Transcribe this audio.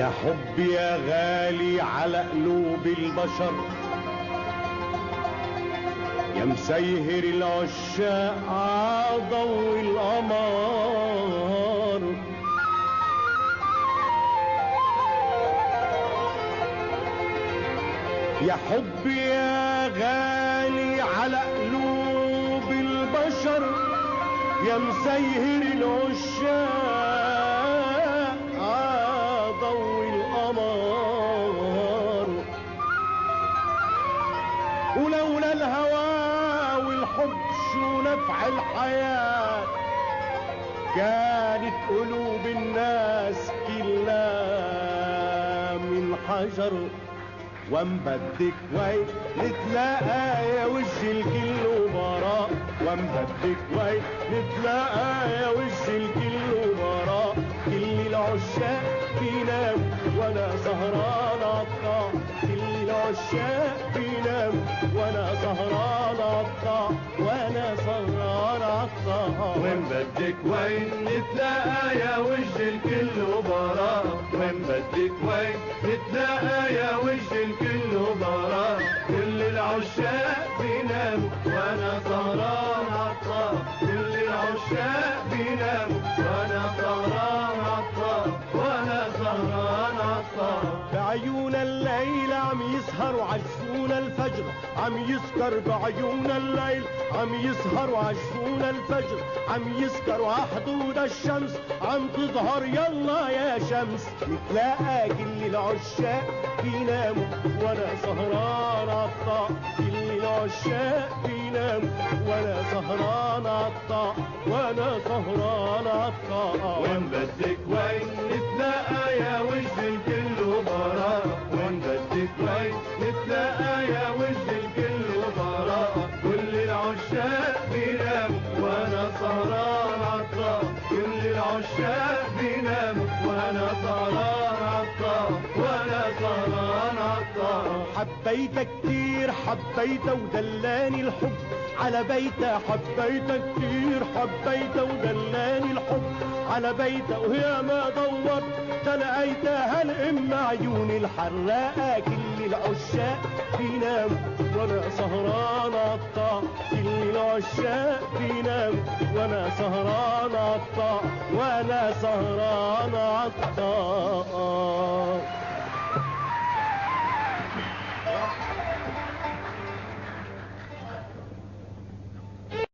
يا حب يا غالي على قلوب البشر، يا مسيهر العشاق عضو القمر، يا حب يا غالي على قلوب البشر، يا مسيهر العشاق عضو القمر، ولولا الهوى والحب شو نفع الحياة، كانت قلوب الناس كلها من حجر. ومبدك وين نتلاقى يا وش الكل وبراء، ومبدك وين نتلاقى يا وش الكل وبراء، كل العشاق بينام وانا سهران عالطاق، كل العشاق بينام وانا سهران عالطاق، وانا سهران عالطاق. ومبدك وين نتلاقى يا وش الكل وبراء، ومبدك وين نتلاقى يا وش الكل وبراء، كل العشاق بينام وانا سهران عالطاق، كل العشاق بينام وانا سهران عالطاق، وانا سهران عالطاق. بعيون الليل عم يسهروا عجفون الفجر، عم يسكر بعيون الليل، عم يسهروا عجفون الفجر، عم يسكروا حدود الشمس، عم تظهر يلا يا شمس. نتلاقى كل العشاق بيناموا وانا سهران عالطاق، كل العشاق بيناموا وانا سهران عالطاق، وانا سهران عالطاق. ومبدك وين نتلاقى يا وش الكل وبراء، ومبدك وين نتلاقى يا وش الكل وبراء، كل العشاق بينام وانا سهران عالطاق، كل العشاق بينام وانا سهران عالطاق، وانا سهران عالطاق. حبيتك كتير حبيته ودلاني الحب على بيته، حبيتك كتير حبيته ودلاني الحب على بيته، ويا ما دورت تلقيتها هالام عيوني الحراقه. كل العشاق بينام وانا سهران عالطاق، كل العشاق بينام وانا سهران عالطاق، وانا سهران عالطاق.